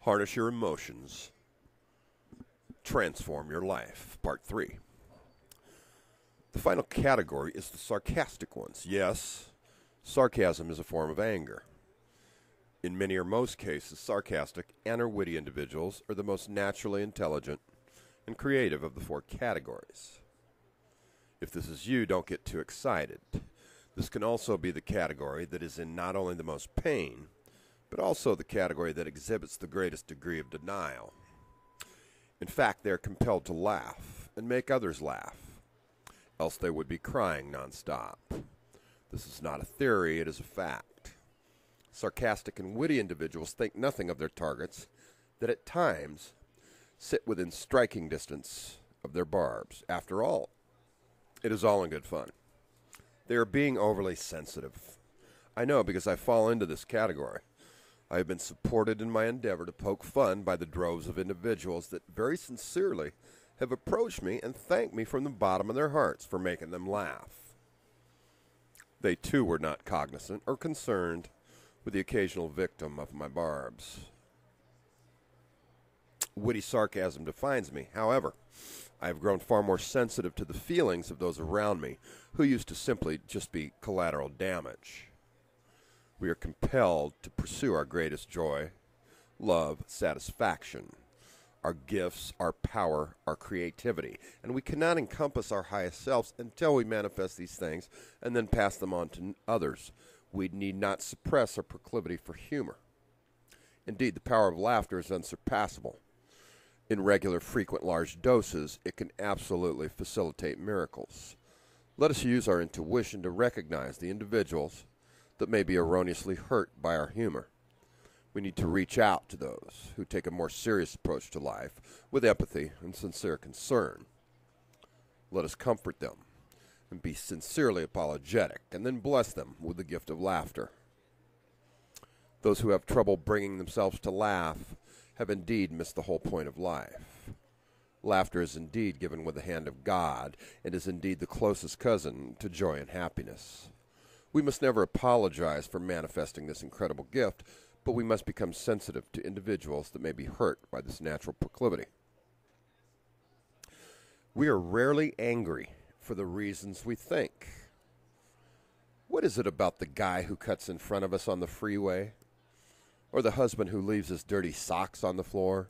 Harness your emotions. Transform your life. Part 3. The final category is the sarcastic ones. Yes, sarcasm is a form of anger. In many or most cases, sarcastic and or witty individuals are the most naturally intelligent and creative of the 4 categories. If this is you, don't get too excited. This can also be the category that is in not only the most pain, but also the category that exhibits the greatest degree of denial. In fact, they are compelled to laugh and make others laugh, else they would be crying nonstop. This is not a theory, it is a fact. Sarcastic and witty individuals think nothing of their targets that at times sit within striking distance of their barbs. After all, it is all in good fun. They are being overly sensitive. I know because I fall into this category. I have been supported in my endeavor to poke fun by the droves of individuals that very sincerely have approached me and thanked me from the bottom of their hearts for making them laugh. They too were not cognizant or concerned with the occasional victim of my barbs. Witty sarcasm defines me. However, I have grown far more sensitive to the feelings of those around me who used to simply just be collateral damage. We are compelled to pursue our greatest joy, love, satisfaction, our gifts, our power, our creativity. And we cannot encompass our highest selves until we manifest these things and then pass them on to others. We need not suppress our proclivity for humor. Indeed, the power of laughter is unsurpassable. In regular, frequent, large doses, it can absolutely facilitate miracles. Let us use our intuition to recognize the individuals that may be erroneously hurt by our humor. We need to reach out to those who take a more serious approach to life with empathy and sincere concern. Let us comfort them and be sincerely apologetic, and then bless them with the gift of laughter. Those who have trouble bringing themselves to laugh have indeed missed the whole point of life. Laughter is indeed given with the hand of God, and is indeed the closest cousin to joy and happiness. We must never apologize for manifesting this incredible gift, but we must become sensitive to individuals that may be hurt by this natural proclivity. We are rarely angry for the reasons we think. What is it about the guy who cuts in front of us on the freeway? Or the husband who leaves his dirty socks on the floor?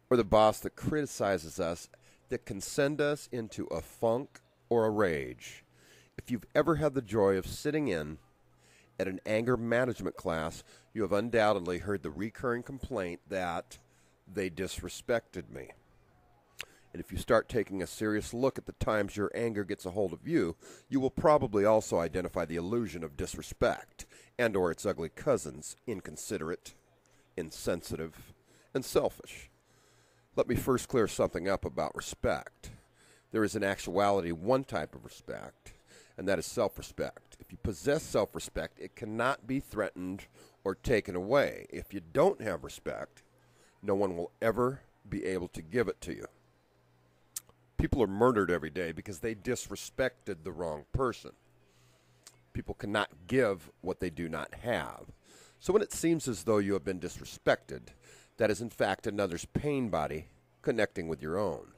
Or the boss that criticizes us that can send us into a funk or a rage? If you've ever had the joy of sitting in at an anger management class, you have undoubtedly heard the recurring complaint that they disrespected me. And if you start taking a serious look at the times your anger gets a hold of you, you will probably also identify the illusion of disrespect and or its ugly cousins, inconsiderate, insensitive, and selfish. Let me first clear something up about respect. There is in actuality one type of respect, and that is self-respect. If you possess self-respect, it cannot be threatened or taken away. If you don't have respect, no one will ever be able to give it to you. People are murdered every day because they disrespected the wrong person. People cannot give what they do not have. So when it seems as though you have been disrespected, that is in fact another's pain body connecting with your own.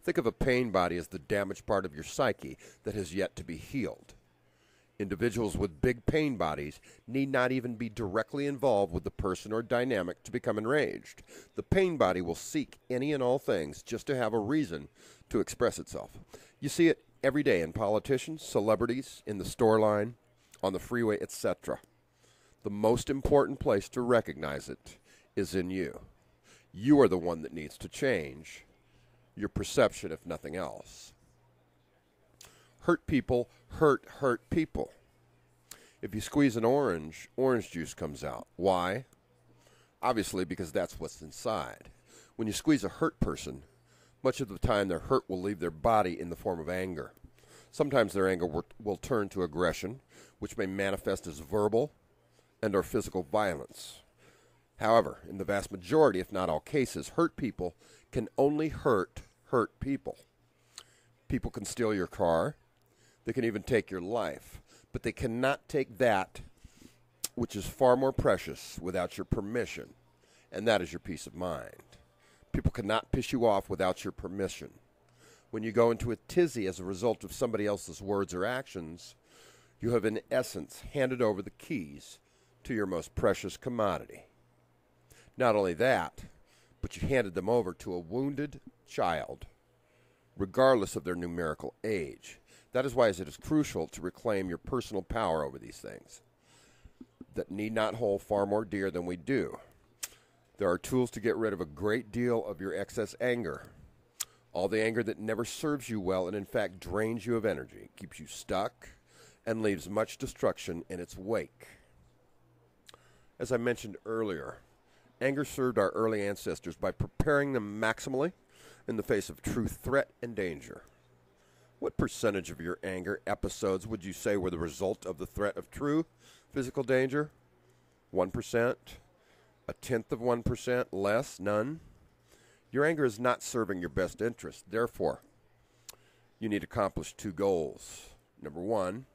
Think of a pain body as the damaged part of your psyche that has yet to be healed. Individuals with big pain bodies need not even be directly involved with the person or dynamic to become enraged. The pain body will seek any and all things just to have a reason to express itself. You see it every day in politicians, celebrities, in the store line, on the freeway, etc. The most important place to recognize it is in you. You are the one that needs to change your perception, if nothing else. Hurt people hurt people. If you squeeze an orange juice comes out. Why? Obviously because that's what's inside. When you squeeze a hurt person, much of the time their hurt will leave their body in the form of anger. Sometimes their anger will turn to aggression, which may manifest as verbal and or physical violence. However, in the vast majority, if not all cases, hurt people can only hurt people. People can steal your car. They can even take your life. But they cannot take that which is far more precious without your permission. and that is your peace of mind. People cannot piss you off without your permission. When you go into a tizzy as a result of somebody else's words or actions, you have in essence handed over the keys to your most precious commodity. Not only that, but you handed them over to a wounded child, regardless of their numerical age. That is why it is crucial to reclaim your personal power over these things that need not hold far more dear than we do. There are tools to get rid of a great deal of your excess anger. All the anger that never serves you well and in fact drains you of energy, keeps you stuck, and leaves much destruction in its wake. As I mentioned earlier, anger served our early ancestors by preparing them maximally in the face of true threat and danger. What percentage of your anger episodes would you say were the result of the threat of true physical danger? 1%? A tenth of 1%? Less? None? Your anger is not serving your best interest. Therefore, you need to accomplish two goals. Number one,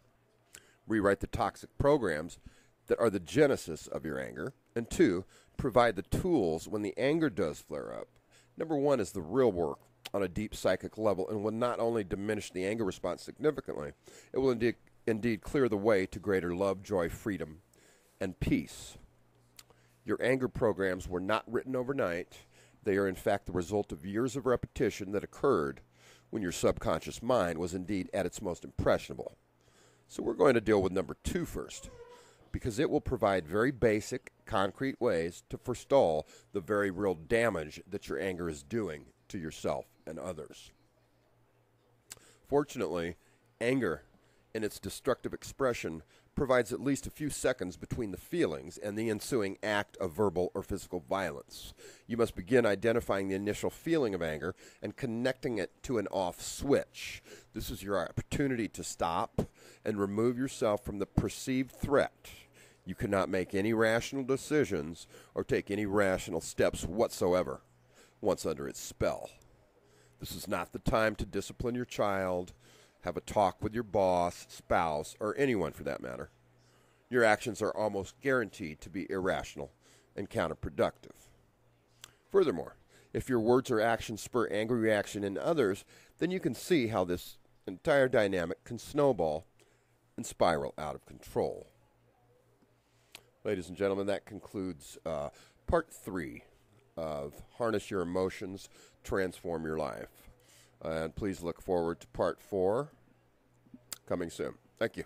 rewrite the toxic programs that are the genesis of your anger. And two, provide the tools when the anger does flare up. Number one is the real work on a deep psychic level and will not only diminish the anger response significantly, it will indeed clear the way to greater love, joy, freedom, and peace. Your anger programs were not written overnight. They are in fact the result of years of repetition that occurred when your subconscious mind was indeed at its most impressionable. So we're going to deal with number two first, because it will provide very basic, concrete ways to forestall the very real damage that your anger is doing to yourself and others. Fortunately, anger in its destructive expression provides at least a few seconds between the feelings and the ensuing act of verbal or physical violence. You must begin identifying the initial feeling of anger and connecting it to an off switch. This is your opportunity to stop and remove yourself from the perceived threat. You cannot make any rational decisions or take any rational steps whatsoever once under its spell. This is not the time to discipline your child, have a talk with your boss, spouse, or anyone for that matter. Your actions are almost guaranteed to be irrational and counterproductive. Furthermore, if your words or actions spur angry reaction in others, then you can see how this entire dynamic can snowball and spiral out of control. Ladies and gentlemen, that concludes part 3 of Harness Your Emotions, Transform Your Life. And please look forward to part 4 coming soon. Thank you.